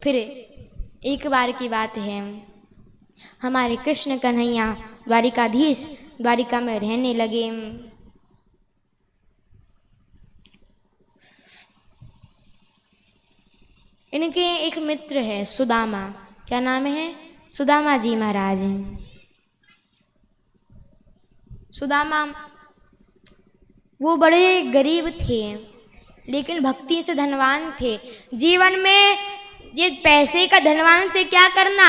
फिर एक बार की बात है, हमारे कृष्ण कन्हैया द्वारिकाधीश द्वारिका में रहने लगे। इनके एक मित्र है सुदामा, क्या नाम है? सुदामा जी महाराज। सुदामा वो बड़े गरीब थे लेकिन भक्ति से धनवान थे। जीवन में ये पैसे का धनवान से क्या करना,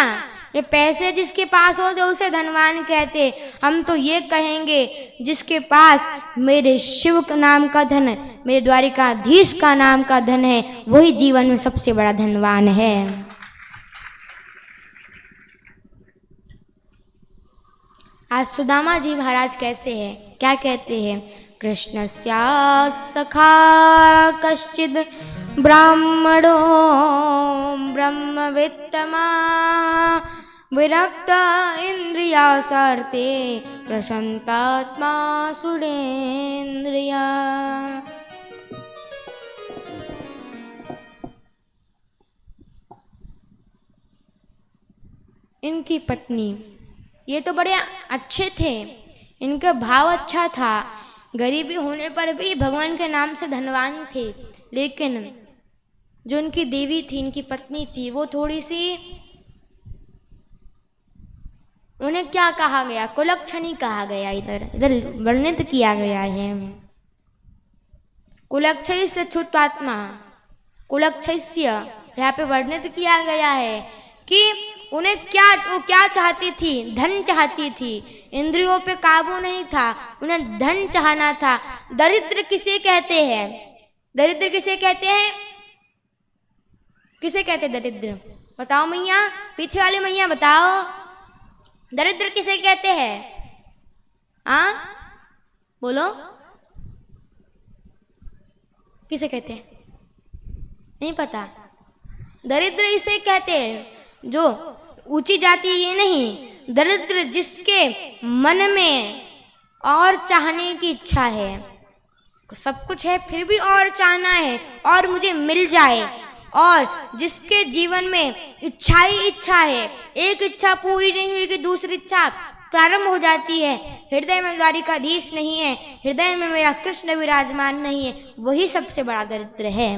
ये पैसे जिसके पास हो तो उसे धनवान कहते। हम तो ये कहेंगे जिसके पास मेरे शिव का नाम का धन है, मेरे द्वारिकाधीश का नाम का धन है, वही जीवन में सबसे बड़ा धनवान है। आज सुदामा जी महाराज कैसे हैं, क्या कहते हैं? कृष्ण स्यात् सखा कश्चिद ब्राह्मणो ब्रह्मवित्तमा विरक्त इंद्रियासर्ते प्रशांतात्मा सुरेंद्रिया। इनकी पत्नी, ये तो बड़े अच्छे थे, इनका भाव अच्छा था, गरीबी होने पर भी भगवान के नाम से धनवान थे। लेकिन जो उनकी देवी थी, इनकी पत्नी थी, वो थोड़ी सी, उन्हें क्या कहा गया? कुलक्षणी कहा गया। इधर वर्णित किया गया है, कुलक्षय छुत्वात्मा, कुलक्षय यहाँ पे वर्णित किया गया है कि उन्हें वो क्या चाहती थी? धन चाहती थी, इंद्रियों पे काबू नहीं था, उन्हें धन चाहना था। दरिद्र किसे कहते हैं? दरिद्र किसे कहते हैं? किसे कहते दरिद्र? बताओ मैया, पीछे वाले मैया बताओ, दरिद्र किसे कहते हैं? हाँ बोलो, किसे कहते हैं? नहीं पता। दरिद्र इसे कहते हैं जो ऊंची जाति, ये नहीं, दरिद्र जिसके मन में और चाहने की इच्छा है, सब कुछ है फिर भी और चाहना है और मुझे मिल जाए, और जिसके जीवन में इच्छा ही इच्छा है, एक इच्छा पूरी नहीं हुई कि दूसरी इच्छा प्रारंभ हो जाती है। हृदय में द्वारिकाधीश नहीं है, हृदय में मेरा कृष्ण विराजमान नहीं है, वही सबसे बड़ा दरिद्र है।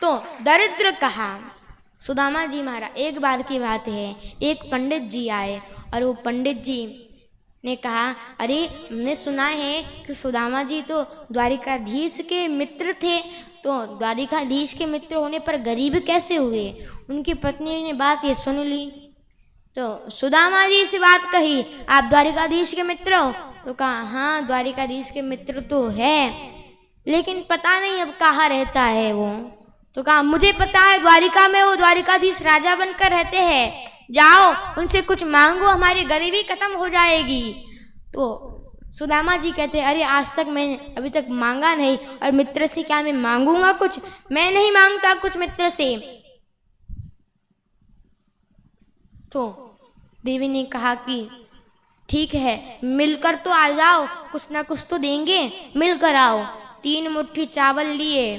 तो दरिद्र कहा सुदामा जी महाराज। एक बार की बात है, एक पंडित जी आए और वो पंडित जी ने कहा, अरे हमने सुना है कि सुदामा जी तो द्वारिकाधीश के मित्र थे, तो द्वारिकाधीश के मित्र होने पर गरीब कैसे हुए? उनकी पत्नी ने बात ये सुन ली, तो सुदामा जी से बात कही, आप द्वारिकाधीश के मित्र हो? तो कहा हाँ द्वारिकाधीश के मित्र तो है, लेकिन पता नहीं अब कहाँ रहता है वो। तो कहा मुझे पता है, द्वारिका में वो द्वारिकाधीश राजा बनकर रहते हैं, जाओ उनसे कुछ मांगो, हमारी गरीबी खत्म हो जाएगी। तो सुदामा जी कहते अरे आज तक मैंने अभी तक मांगा नहीं, और मित्र से क्या मैं मांगूंगा कुछ? मैं नहीं मांगता कुछ मित्र से। तो देवी ने कहा कि ठीक है, मिलकर तो आ जाओ, कुछ ना कुछ तो देंगे, मिलकर आओ। 3 मुट्ठी चावल लिए,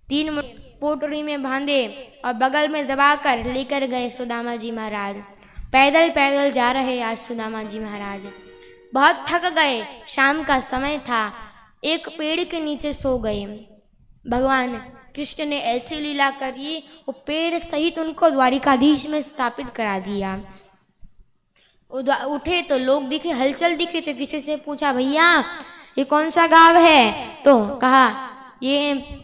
3 पोटली में बांधे और बगल में दबाकर लेकर गए सुदामा जी महाराज। पैदल पैदल जा रहे आज सुदामा जी महाराज, बहुत थक गए, शाम का समय था, एक पेड़ के नीचे सो गए। भगवान कृष्ण ने ऐसी लीला करी, वो पेड़ सहित उनको द्वारिकाधीश में स्थापित करा दिया। उठे तो लोग दिखे, हलचल दिखे, तो किसी से पूछा भैया ये कौन सा गांव है? तो कहा ये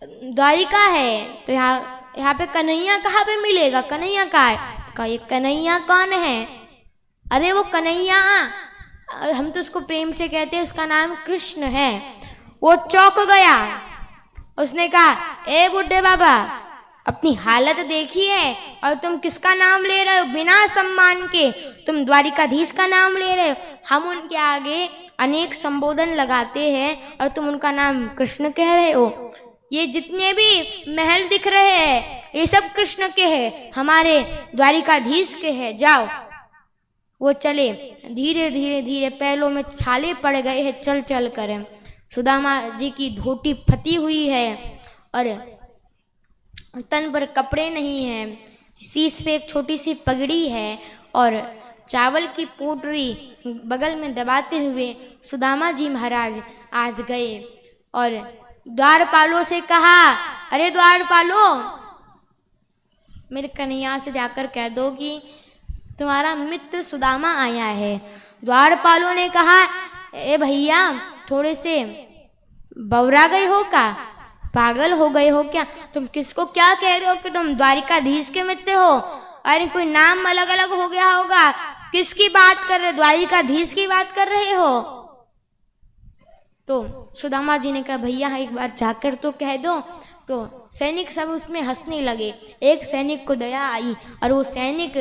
द्वारिका है। तो यहाँ पे कन्हैया कहाँ पे मिलेगा? कन्हैया कहाँ है? तो कहा ये कन्हैया कौन है? अरे वो कन्हैया, हम तो उसको प्रेम से कहते हैं, उसका नाम कृष्ण है। वो चौंक गया, उसने कहा ए बुड्ढे बाबा, अपनी हालत देखी है और तुम किसका नाम ले रहे हो? बिना सम्मान के तुम द्वारिकाधीश का नाम ले रहे हो। हम उनके आगे अनेक संबोधन लगाते हैं और तुम उनका नाम कृष्ण कह रहे हो। ये जितने भी महल दिख रहे हैं ये सब कृष्ण के हैं, हमारे द्वारिकाधीश के हैं, जाओ। वो चले, धीरे धीरे धीरे पैरों में छाले पड़ गए हैं चल चल कर। सुदामा जी की धोती फटी हुई है और तन पर कपड़े नहीं हैं, शीश पे एक छोटी सी पगड़ी है और चावल की पोटली बगल में दबाते हुए सुदामा जी महाराज आज गए और द्वारपालों से कहा, अरे द्वारपालों, मेरे कन्हैया से जाकर कह दो कि तुम्हारा मित्र सुदामा आया है। द्वारपालों ने कहा, ए भैया, थोड़े से बौरा गए हो क्या, पागल हो गए हो क्या, तुम किसको क्या कह रहे हो कि तुम द्वारिकाधीश के मित्र हो? अरे कोई नाम अलग अलग हो गया होगा, किसकी बात कर रहे, द्वारिकाधीश की बात कर रहे हो? तो सुदामा जी ने कहा, भैया एक बार जाकर तो कह दो। तो सैनिक सब उसमें हंसने लगे। एक सैनिक को दया आई और वो सैनिक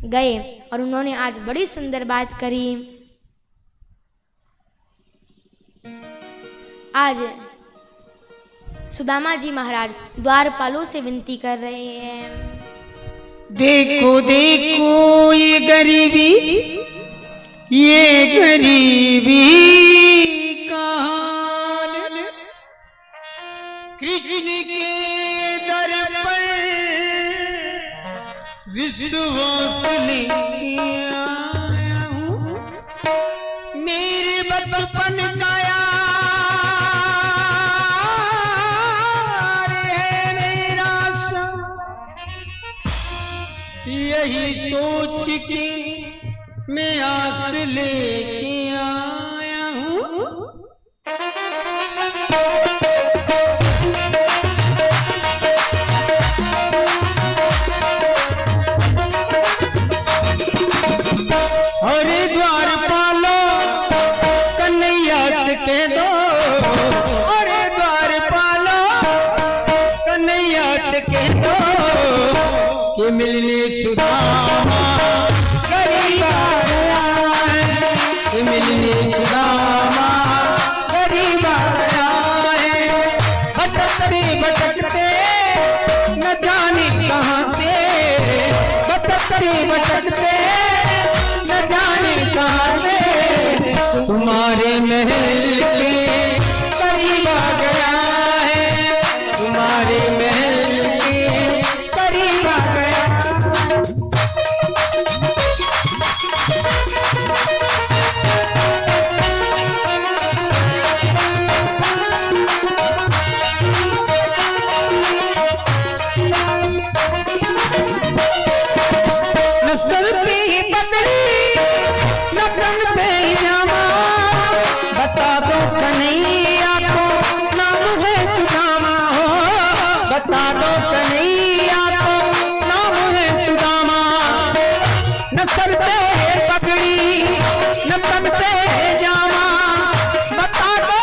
गए और उन्होंने आज बड़ी सुंदर बात करी। आज सुदामा जी महाराज द्वारपालों से विनती कर रहे हैं, देखो देखो ये गरीबी कहान, कृष्ण के दर पर विश्वास लेके आया हूँ, मेरे बचपन का यही सोच के मैं आस लेके आया हूँ। अरे द्वारपालो कन्हैया से कह दो, अरे द्वारपालो कन्हैया से कह दो कि मिलने सुदामा गरीब आया है, कि मिलने सुदामा गरीब आया है। भटकते भटकते न जाने कहाँ से, भटकते भटकते न जाने कहाँ से, तुम्हारे महल के करीब आ गया है, तुम्हारे महल के करीब आ गया। न सर पे पगड़ी न कन पे जामा, बता दो कन्हैया को नाम है सुदामा हो, बता दो कन्हैया को नाम है सुदामा। न सर पे पगड़ी न कन पे जामा, बता दो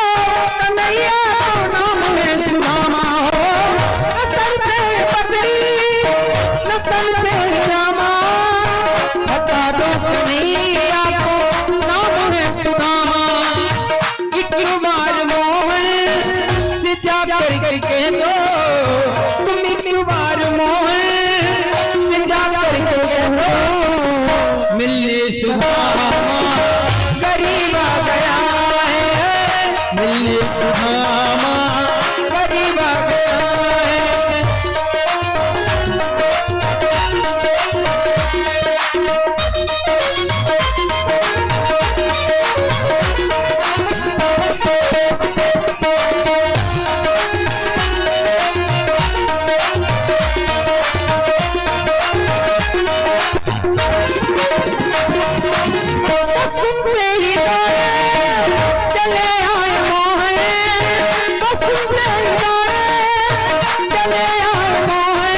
कन्हैया को नाम है सुदामा हो, न सर पे पगड़ी न कन पे जामा, बता दो कन्हैया को नाम है सुदामा। एक बार मोहन से जाकर कह दो, तुम एक बार मोहन से जाकर कह दो, मिलने सुदामा गरीब आ गया है, मिलने सुदामा गरीब आ गया है। सुनते ही गाए चले आए मोहन, सुनते ही गाए चले आए मोहन,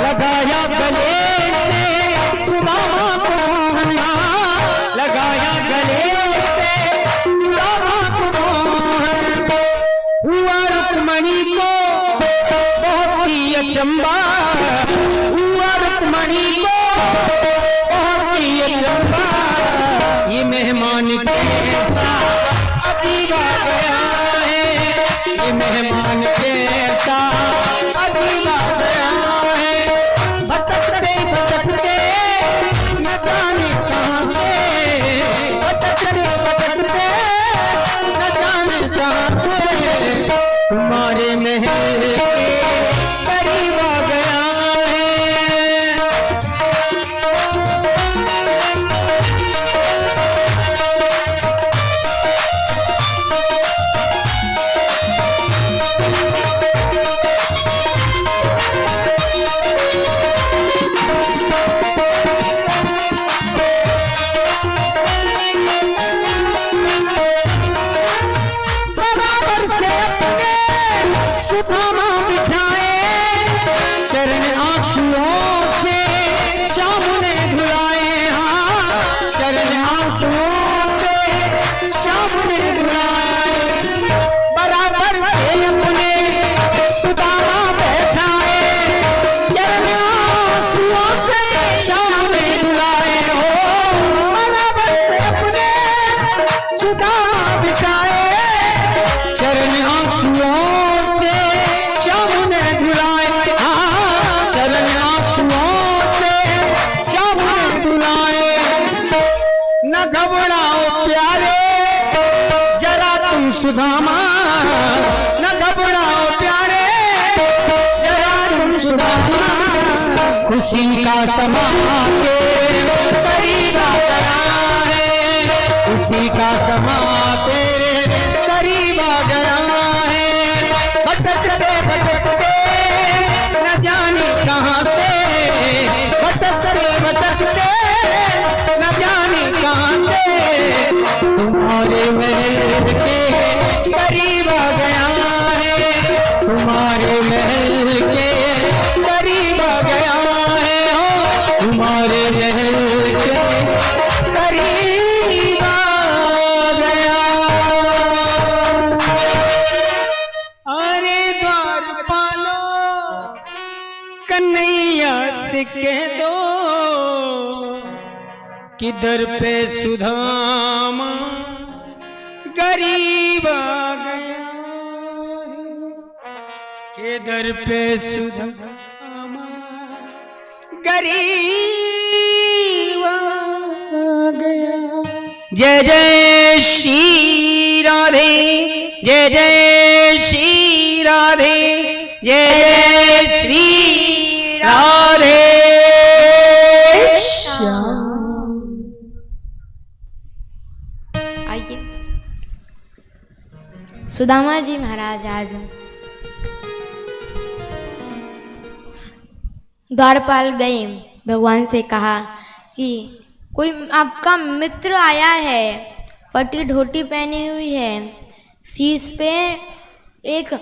लगाया गले से सुदामा को मोहन, लगाया गले से सुदामा को मोहन। हुआ रुक्मणी को बहुत ही अचंबा, हुआ रुक्मणी को बहुत ही अचंबा, ये मेहमान कैसा अजीब आ गया है, ये मेहमान कैसा अजीब आ गया है। भटकते भटकते न जाने कहाँ से, भटकते भटकते न जाने कहाँ से, तुम्हारे महल के करीब सुदामा न घबराओ प्यारे, जरा तुम सुदामा खुशी का समा के करीब आ गया है, खुशी का समा तेरे करीब आ गया है। भटकते भटकते न जाने कहाँ से, भटकते भटकते न जाने कहाँ से, तुम्हारे महल के करीब आ गया है, तुम्हारे महल के करीब आ गया है, हो तुम्हारे महल के करीब आ गया। अरे द्वारपालो कन्हैया से कह दो किधर पे सुदामा गरीब आ गया है, किधर पे सुदामा गरीब आ गया। जय जय श्री राधे, जय जय श्री राधे, जय जय श्री राधे श्याम। आइए, सुदामा जी महाराज आज द्वारपाल गए, भगवान से कहा कि कोई आपका मित्र आया है, फटी धोती पहनी हुई है, शीश पे एक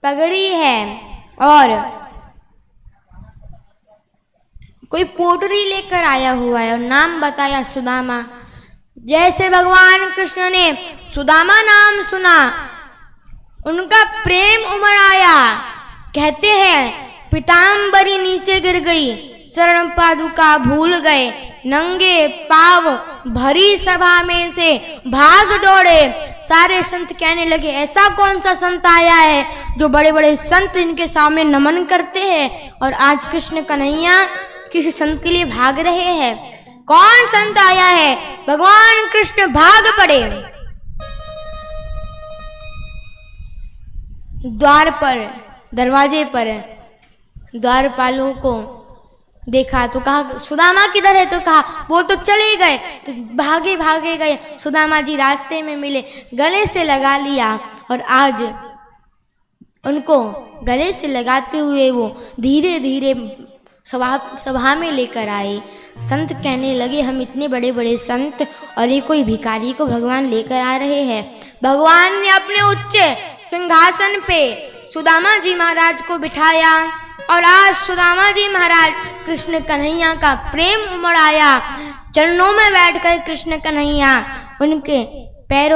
पगड़ी है और कोई पोटरी लेकर आया हुआ है और नाम बताया सुदामा। जैसे भगवान कृष्ण ने सुदामा नाम सुना, उनका प्रेम उमड़ आया। कहते हैं पीतांबरी नीचे गिर गई, चरण पादुका भूल गए, नंगे पाव भरी सभा में से भाग दौड़े। सारे संत कहने लगे ऐसा कौन सा संत आया है जो बड़े बड़े संत इनके सामने नमन करते हैं और आज कृष्ण कन्हैया किसी संत के लिए भाग रहे हैं। कौन संत आया है? भगवान कृष्ण भाग पड़े। द्वार पर, दरवाजे पर द्वारपालों को देखा तो कहा सुदामा किधर है? तो कहा वो तो चले गए। तो भागे भागे गए, सुदामा जी रास्ते में मिले, गले से लगा लिया और आज उनको गले से लगाते हुए वो धीरे धीरे सभा में लेकर आए। संत कहने लगे हम इतने बड़े बड़े संत और ये कोई भिखारी को भगवान लेकर आ रहे हैं। भगवान ने अपने उच्च सिंहासन पे सुदामा जी महाराज को बिठाया और आज सुदामा जी महाराज कृष्ण कन्हैया का प्रेम उमड़ आया। चरणों में बैठकर कृष्ण कन्हैया उनके पैर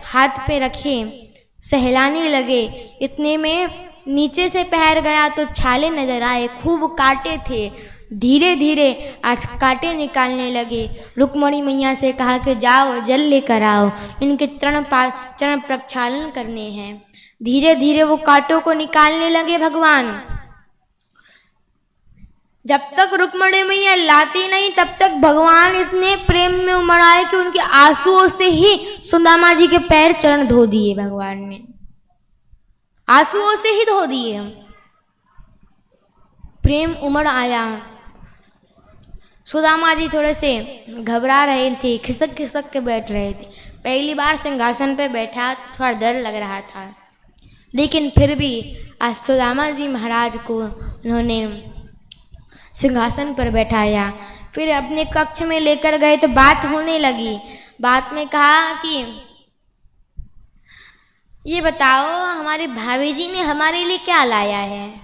हाथ पे रखे, सहलाने लगे। इतने में नीचे से पैर गया तो छाले नजर आए, खूब कांटे थे। धीरे धीरे आज कांटे निकालने लगे। रुक्मणी मैया से कहा कि जाओ जल लेकर आओ, इनके चरण प्रक्षालन करने हैं। धीरे धीरे वो कांटों को निकालने लगे भगवान। जब तक रुक्मणी मैया लाती नहीं तब तक भगवान इतने प्रेम में उमड़ आए कि उनके आंसुओं से ही सुदामा जी के पैर चरण धो दिए। भगवान ने आंसुओं से ही धो दिए। प्रेम उमड़ आया। सुदामा जी थोड़े से घबरा रहे थे, खिसक खिसक के बैठ रहे थे। पहली बार सिंहासन पे बैठा, थोड़ा डर लग रहा था, लेकिन फिर भी आज सुदामा जी महाराज को उन्होंने सिंहासन पर बैठाया। फिर अपने कक्ष में लेकर गए तो बात होने लगी। बात में कहा कि ये बताओ हमारे भाभी जी ने हमारे लिए क्या लाया है,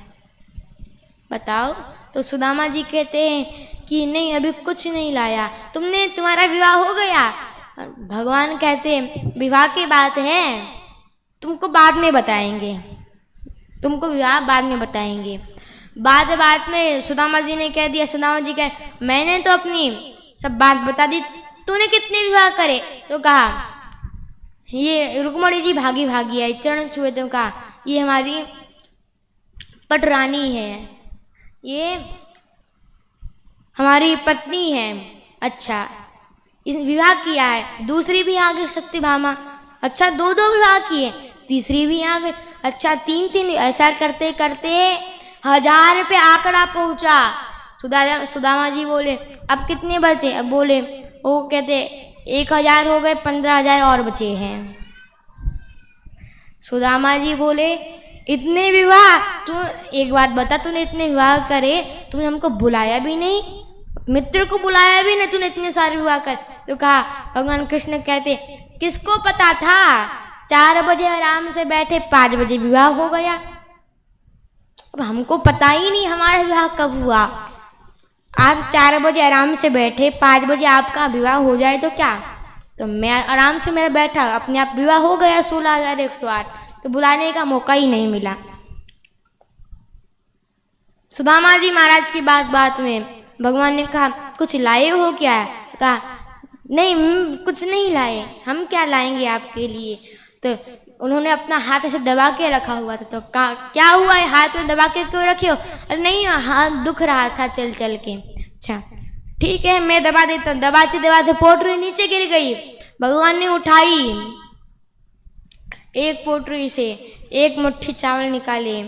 बताओ। तो सुदामा जी कहते हैं कि नहीं अभी कुछ नहीं लाया। तुम्हारा विवाह हो गया? भगवान कहते हैं विवाह की बात है, तुमको बाद में बताएंगे, तुमको विवाह बाद में बताएंगे। बात में सुदामा जी ने कह दिया, सुदामा जी कह मैंने तो अपनी सब बात बता दी, तूने कितने विवाह करे? तो कहा ये रुक्मणी जी भागी भागी आई, चरण छुए। तो कहा ये हमारी पटरानी है, ये हमारी पत्नी है। अच्छा, इस विवाह किया है। दूसरी भी आ गई सत्यभामा, अच्छा 2-2 विवाह किए, तीसरी भी आ गई, अच्छा 3-3, ऐसा करते करते 1000 पे आंकड़ा पहुंचा। सुदामा जी बोले अब कितने बचे? अब बोले, वो कहते 1000 हो गए, 15,000 और बचे हैं। सुदामा जी बोले इतने विवाह? तू एक बात बता, तूने इतने विवाह करे, तूने हमको बुलाया भी नहीं, मित्र को बुलाया भी नहीं, तूने इतने सारे विवाह कर। तो कहा, भगवान कृष्ण कहते किसको पता था, 4 बजे आराम से बैठे, 5 बजे विवाह हो गया। अब हमको पता ही नहीं हमारा विवाह कब हुआ। आप 4 बजे आराम से बैठे, 5 बजे आपका विवाह हो जाए तो क्या? तो मैं आराम से मेरा बैठा, अपने आप विवाह हो गया 16,108, तो बुलाने का मौका ही नहीं मिला। सुदामा जी महाराज की बात में भगवान ने कहा कुछ लाए हो क्या? कहा नहीं, कुछ नहीं लाए, हम क्या लाएंगे आपके लिए। तो उन्होंने अपना हाथ ऐसे दबा के रखा हुआ था। तो क्या हुआ है, हाथ में दबा के क्यों रखे हो? अरे नहीं, हाथ दुख रहा था चल चल के। अच्छा ठीक है, मैं दबा देता हूँ। दबाते दबाते पोटली नीचे गिर गई। भगवान ने उठाई, एक पोटली से 1 मुट्ठी चावल निकाले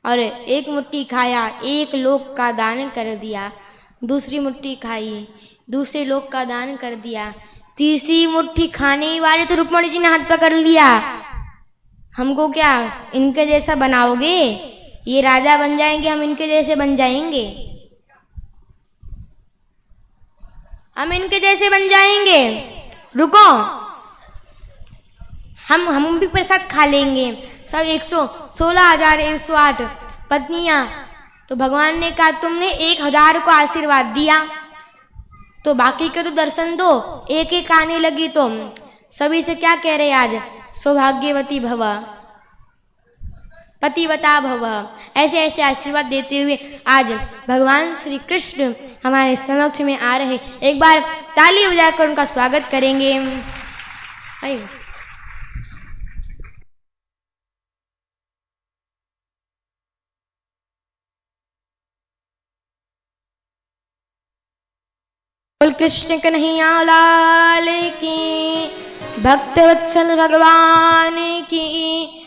और 1 मुट्ठी खाया, 1 लोक का दान कर दिया। दूसरी मुट्ठी खाई, दूसरे लोक का दान कर दिया। तीसरी मुट्ठी खाने वाले तो रुक्मणी जी ने हाथ पकड़ लिया, हमको क्या इनके जैसा बनाओगे? ये राजा बन जाएंगे, हम इनके जैसे बन जाएंगे, हम इनके जैसे बन जाएंगे, रुको, हम भी प्रसाद खा लेंगे। सब 16,108 पत्नियां। तो भगवान ने कहा तुमने 1000 को आशीर्वाद दिया, तो बाकी के तो दर्शन दो। एक एक आने लगी तो सभी से क्या कह रहे आज? सौभाग्यवती भव, पतिव्रता भव। ऐसे ऐसे आशीर्वाद देते हुए आज भगवान श्री कृष्ण हमारे समक्ष में आ रहे। एक बार ताली बजाकर उनका स्वागत करेंगे। कृष्ण कन्हैया लाल की, भक्त वत्सल भगवान की।